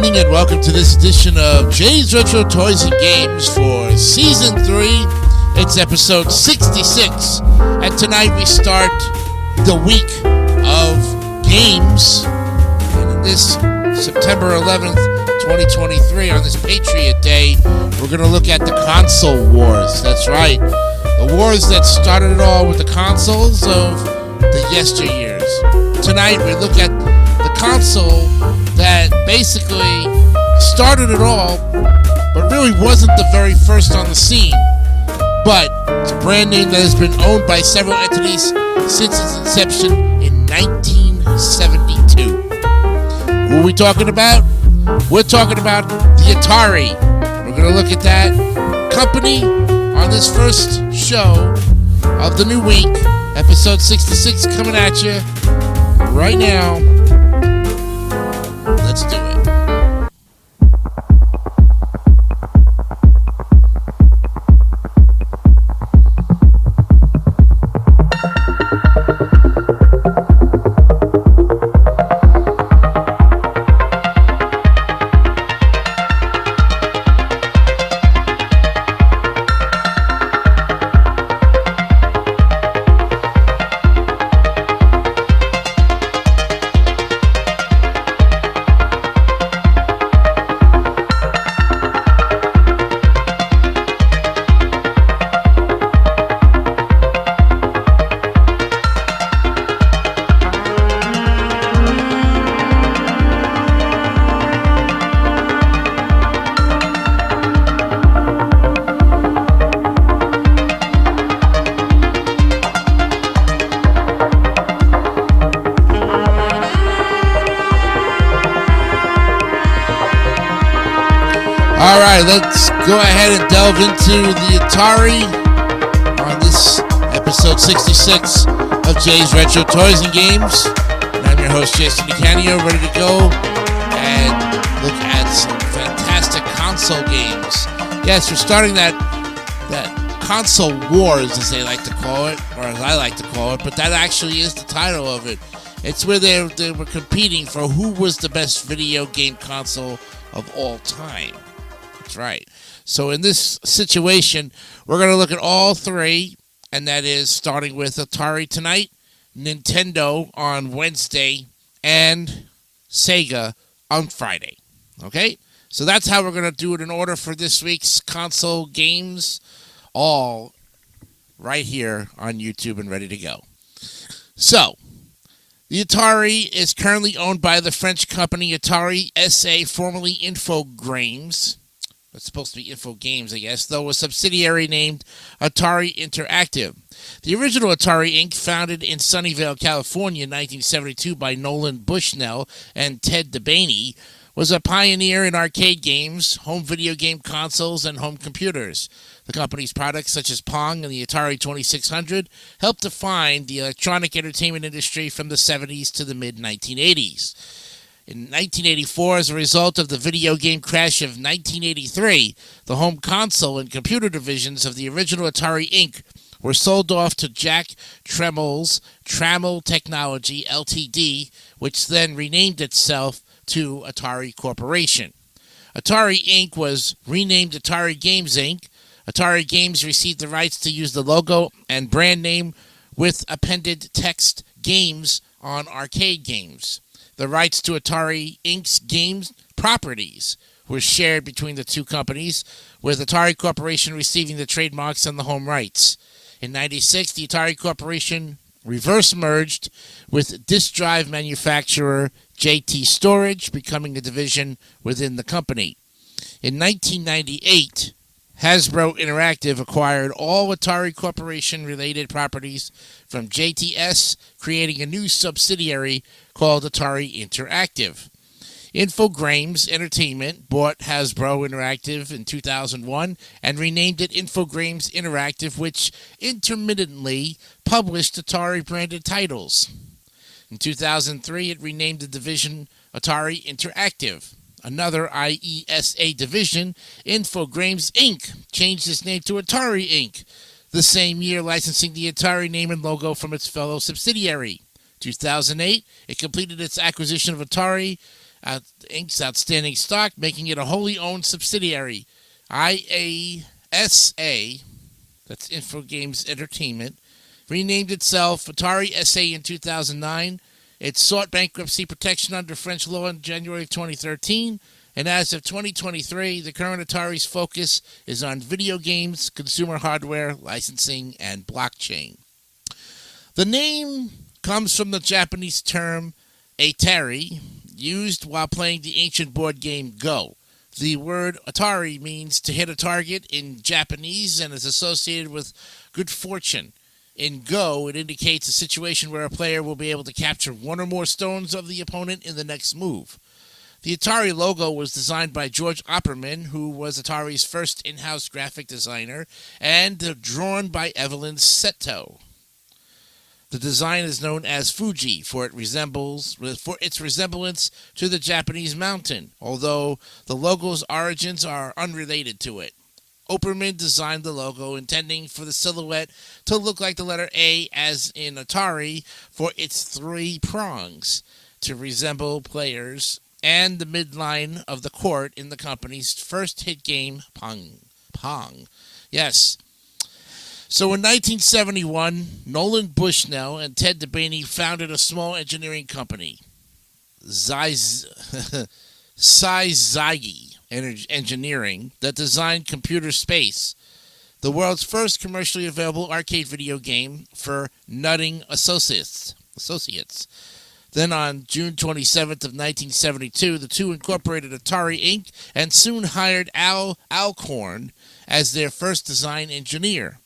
evening and welcome to this edition of Jay's Retro Toys and Games for Season 3. It's episode 66, and tonight we start the week of games. And in this September 11th, 2023, on this Patriot Day, we're going to look at the console wars. That's right, the wars that started it all with the consoles of the yesteryears. Tonight we look at the console that basically started it all, but really wasn't the very first on the scene. But it's a brand name that has been owned by several entities since its inception in 1972. Who are we talking about? We're talking about the Atari. We're going to look at that company on this first show of the new week. Episode 66 coming at you right now. Let's do it. Let's go ahead and delve into the Atari on this episode 66 of Jay's Retro Toys and Games. And I'm your host, Jason DeCanio, ready to go and look at some fantastic console games. Yes, we're starting that console wars, as they like to call it, or as I like to call it, but that actually is the title of it. It's where they were competing for who was the best video game console of all time. That's right. So in this situation, we're going to look at all three, and that is starting with Atari tonight, Nintendo on Wednesday, and Sega on Friday. Okay? So that's how we're going to do it in order for this week's console games, all right here on YouTube and ready to go. So, the Atari is currently owned by the French company Atari SA, formerly Infogrames. It's supposed to be Infogames, I guess, though a subsidiary named Atari Interactive. The original Atari Inc., founded in Sunnyvale, California in 1972 by Nolan, Bushnell, and Ted Dabney, was a pioneer in arcade games, home video game consoles, and home computers. The company's products, such as Pong and the Atari 2600, helped define the electronic entertainment industry from the 70s to the mid-1980s. In 1984, as a result of the video game crash of 1983, the home console and computer divisions of the original Atari Inc. were sold off to Jack Tramel's Tramel Technology Ltd., which then renamed itself to Atari Corporation. Atari Inc. was renamed Atari Games Inc. Atari Games received the rights to use the logo and brand name with appended text Games on arcade games. The rights to Atari Inc.'s games properties were shared between the two companies, with Atari Corporation receiving the trademarks and the home rights. In 1996, the Atari Corporation reverse merged with disk drive manufacturer JT Storage, becoming a division within the company. In 1998, Hasbro Interactive acquired all Atari Corporation-related properties from JTS, creating a new subsidiary called Atari Interactive. Infogrames Entertainment bought Hasbro Interactive in 2001 and renamed it Infogrames Interactive, which intermittently published Atari-branded titles. In 2003, it renamed the division Atari Interactive. Another IESA division, Infogrames Inc., changed its name to Atari Inc., the same year licensing the Atari name and logo from its fellow subsidiary. 2008, it completed its acquisition of Atari Inc.'s outstanding stock, making it a wholly owned subsidiary. IASA, that's Infogrames Entertainment, renamed itself Atari SA in 2009. It sought bankruptcy protection under French law in January of 2013, and as of 2023, the current Atari's focus is on video games, consumer hardware, licensing, and blockchain. The name comes from the Japanese term əʻtɑːri, used while playing the ancient board game Go. The word Atari means to hit a target in Japanese and is associated with good fortune. In Go, it indicates a situation where a player will be able to capture one or more stones of the opponent in the next move. The Atari logo was designed by George Opperman, who was Atari's first in-house graphic designer, and drawn by Evelyn Seto. The design is known as Fuji for its resemblance to the Japanese mountain, although the logo's origins are unrelated to it. Opperman designed the logo intending for the silhouette to look like the letter A, as in Atari, for its three prongs, to resemble players, and the midline of the court in the company's first hit game, Pong. Yes. So in 1971, Nolan Bushnell and Ted Dabney founded a small engineering company, Zyzagi Engineering, that designed Computer Space, the world's first commercially available arcade video game for Nutting Associates. Then on June 27th of 1972, the two incorporated Atari Inc. and soon hired Al Alcorn as their first design engineer.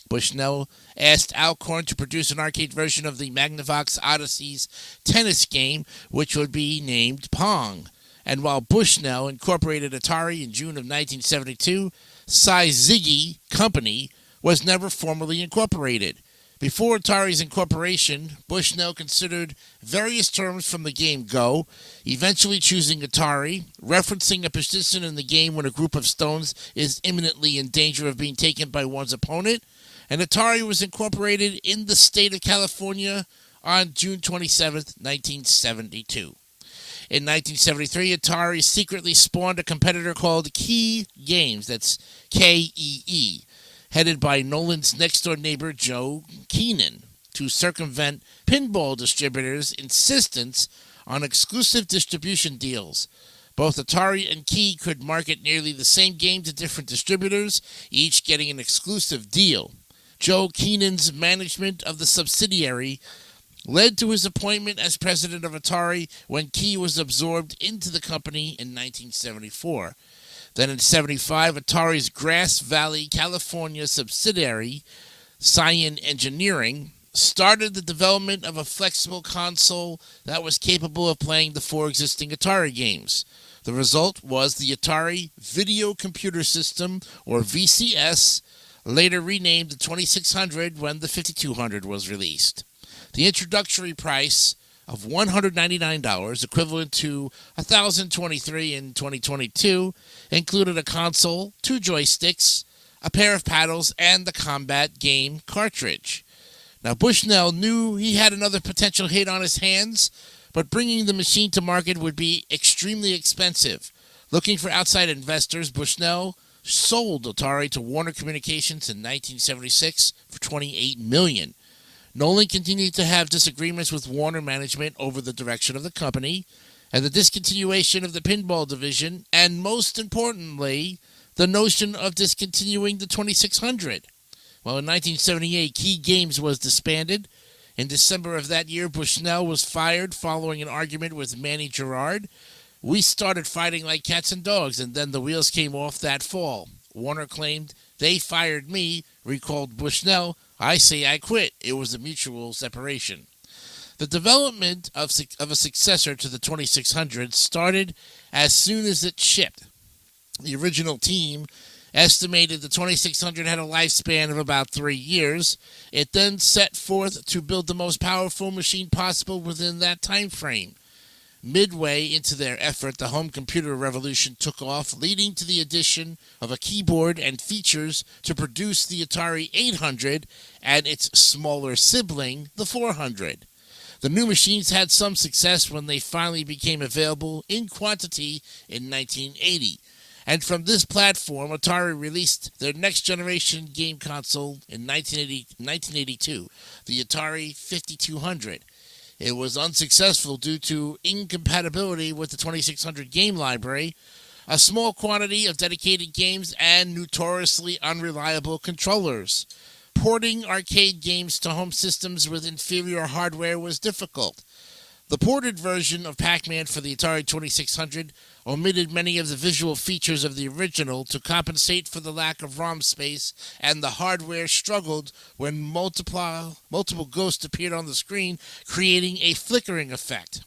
Bushnell asked Alcorn to produce an arcade version of the Magnavox Odyssey's tennis game, which would be named Pong. And while Bushnell incorporated Atari in June of 1972, Zyzagi Company was never formally incorporated. Before Atari's incorporation, Bushnell considered various terms from the game Go, eventually choosing Atari, referencing a position in the game when a group of stones is imminently in danger of being taken by one's opponent, and Atari was incorporated in the state of California on June 27, 1972. In 1973, Atari secretly spawned a competitor called Key Games, that's K-E-E, headed by Nolan's next-door neighbor, Joe Keenan, to circumvent pinball distributors' insistence on exclusive distribution deals. Both Atari and Key could market nearly the same game to different distributors, each getting an exclusive deal. Joe Keenan's management of the subsidiary led to his appointment as president of Atari when Key was absorbed into the company in 1974. Then in 1975, Atari's Grass Valley, California subsidiary, Cyan Engineering, started the development of a flexible console that was capable of playing the four existing Atari games. The result was the Atari Video Computer System, or VCS, later renamed the 2600 when the 5200 was released. The introductory price of $199, equivalent to $1,023 in 2022, included a console, 2 joysticks, a pair of paddles, and the combat game cartridge. Now, Bushnell knew he had another potential hit on his hands, but bringing the machine to market would be extremely expensive. Looking for outside investors, Bushnell sold Atari to Warner Communications in 1976 for $28 million. Nolan continued to have disagreements with Warner management over the direction of the company and the discontinuation of the pinball division, and most importantly, the notion of discontinuing the 2600. Well, in 1978, Key Games was disbanded. In December of that year, Bushnell was fired following an argument with Manny Gerard. "We started fighting like cats and dogs, and then the wheels came off that fall." Warner claimed, "They fired me," recalled Bushnell. "I say I quit. It was a mutual separation." The development of a successor to the 2600 started as soon as it shipped. The original team estimated the 2600 had a lifespan of about 3 years. It then set forth to build the most powerful machine possible within that time frame. Midway into their effort, the home computer revolution took off, leading to the addition of a keyboard and features to produce the Atari 800 and its smaller sibling, the 400. The new machines had some success when they finally became available in quantity in 1980. And from this platform, Atari released their next-generation game console in 1982, the Atari 5200. It was unsuccessful due to incompatibility with the 2600 game library, a small quantity of dedicated games, and notoriously unreliable controllers. Porting arcade games to home systems with inferior hardware was difficult. The ported version of Pac-Man for the Atari 2600 omitted many of the visual features of the original to compensate for the lack of ROM space, and the hardware struggled when multiple ghosts appeared on the screen, creating a flickering effect.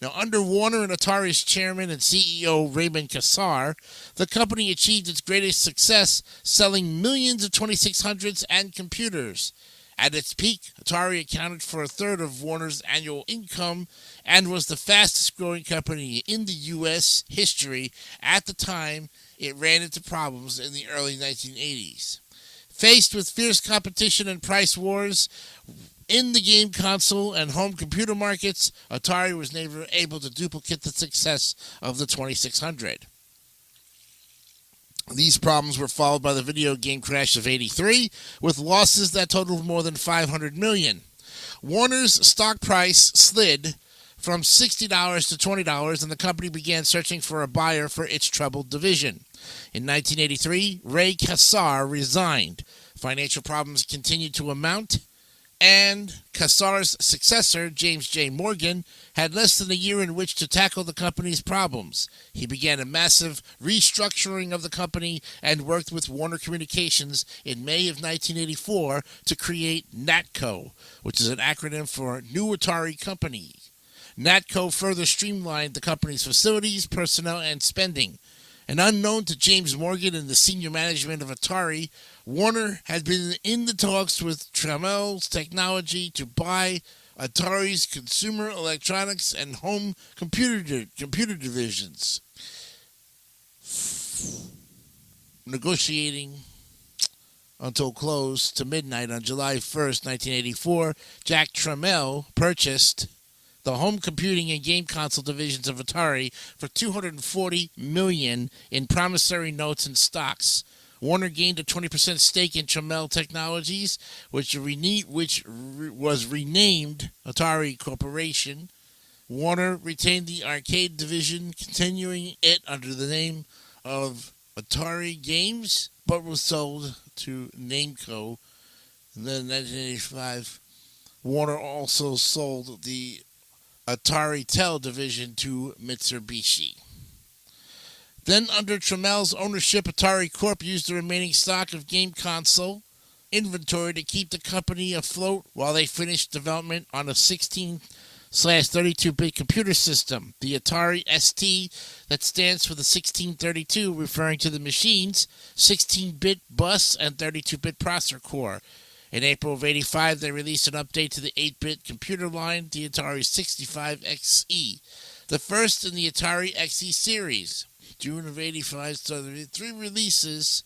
Now, under Warner and Atari's chairman and CEO Raymond Kassar, the company achieved its greatest success, selling millions of 2600s and computers. At its peak, Atari accounted for a third of Warner's annual income and was the fastest-growing company in the U.S. history at the time it ran into problems in the early 1980s. Faced with fierce competition and price wars in the game console and home computer markets, Atari was never able to duplicate the success of the 2600. These problems were followed by the video game crash of '83, with losses that totaled more than $500 million. Warner's stock price slid from $60 to $20, and the company began searching for a buyer for its troubled division. In 1983, Ray Kassar resigned. Financial problems continued to amount, and Kassar's successor, James J. Morgan, had less than a year in which to tackle the company's problems. He began a massive restructuring of the company and worked with Warner Communications in May of 1984 to create NATCO, which is an acronym for New Atari Company. NATCO further streamlined the company's facilities, personnel, and spending. And unknown to James Morgan and the senior management of Atari, Warner had been in the talks with Tramel's technology to buy Atari's consumer electronics and home computer divisions. Negotiating until close to midnight on July 1st, 1984, Jack Tramel purchased the home computing and game console divisions of Atari for $240 million in promissory notes and stocks. Warner gained a 20% stake in Tramel Technologies, which was renamed Atari Corporation. Warner retained the arcade division, continuing it under the name of Atari Games, but was sold to Namco. And then in 1985, Warner also sold the Atari Tel division to Mitsubishi. Then, under Tramel's ownership, Atari Corp used the remaining stock of game console inventory to keep the company afloat while they finished development on a 16/32-bit computer system, the Atari ST, that stands for the 1632, referring to the machine's 16-bit bus and 32-bit processor core. In April of '85, they released an update to the 8-bit computer line, the Atari 65XE, the first in the Atari XE series. June of '85 saw the three releases.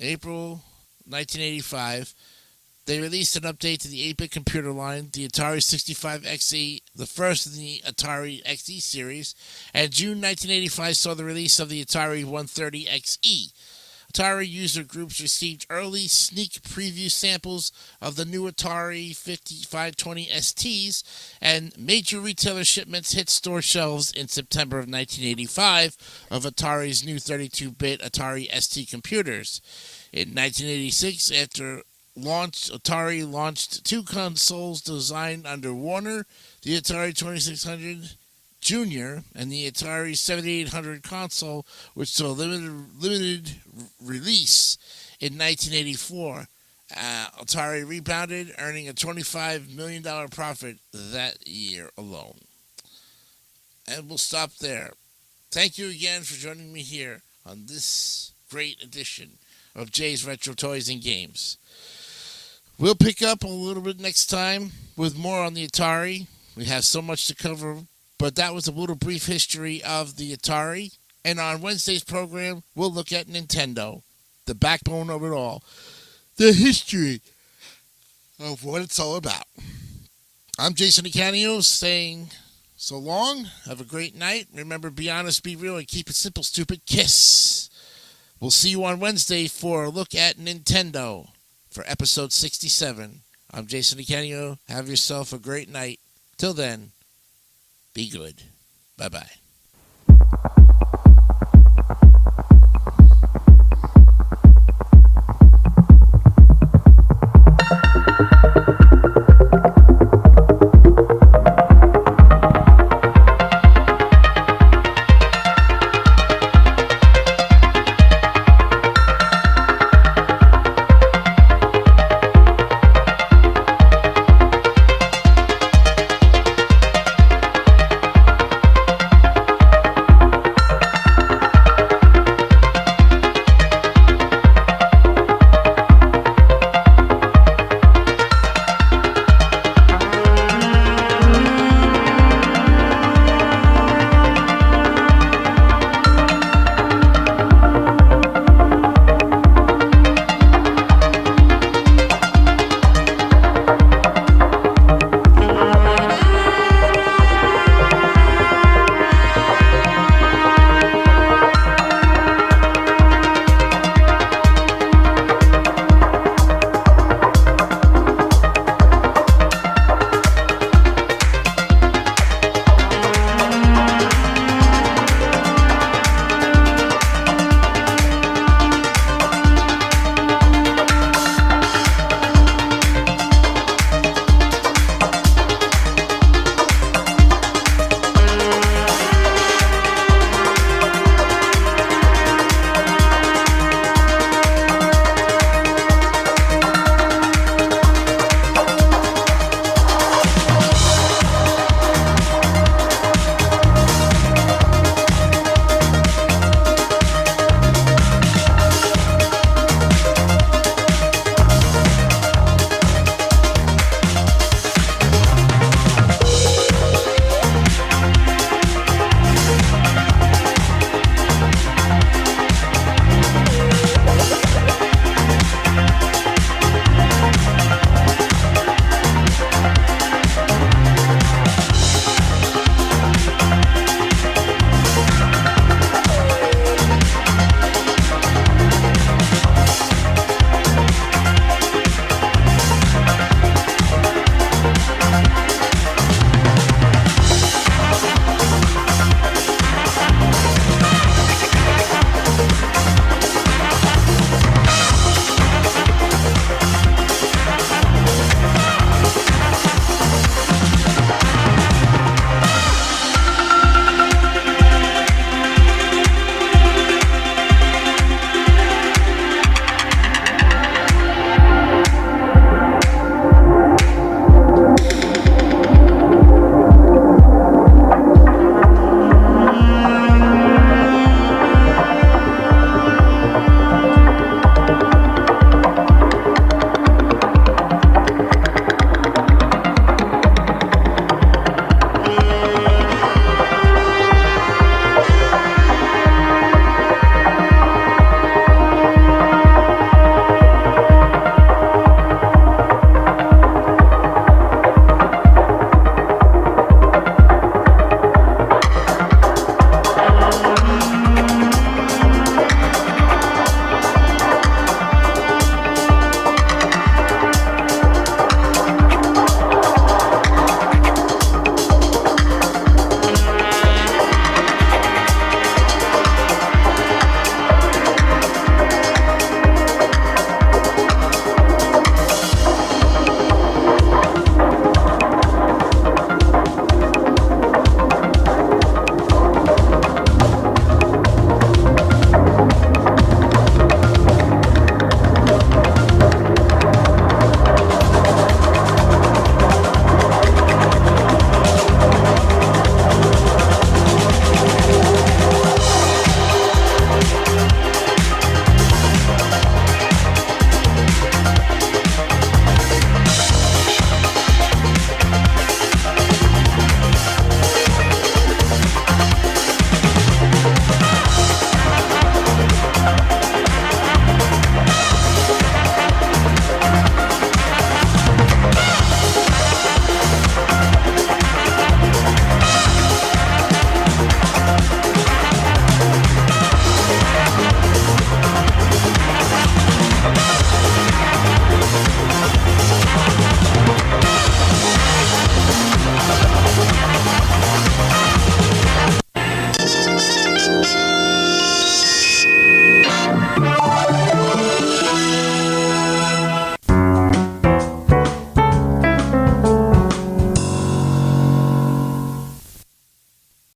April 1985, they released an update to the 8-bit computer line, the Atari 65XE, the first in the Atari XE series, and June 1985 saw the release of the Atari 130XE. Atari user groups received early sneak preview samples of the new Atari 5520 STs, and major retailer shipments hit store shelves in September of 1985 of Atari's new 32-bit Atari ST computers. In 1986, after launch, Atari launched two consoles designed under Warner, the Atari 2600 Junior and the Atari 7800 console, which saw limited release in 1984. Atari rebounded, earning a $25 million profit that year alone. And we'll stop there. Thank you again for joining me here on this great edition of Jay's Retro Toys and Games. We'll pick up a little bit next time with more on the Atari. We have so much to cover, but that was a little brief history of the Atari. And on Wednesday's program, we'll look at Nintendo, the backbone of it all. The history of what it's all about. I'm Jason Icanio saying so long. Have a great night. Remember, be honest, be real, and keep it simple, stupid. Kiss. We'll see you on Wednesday for a look at Nintendo for episode 67. I'm Jason Icanio. Have yourself a great night. Till then, be good. Bye-bye.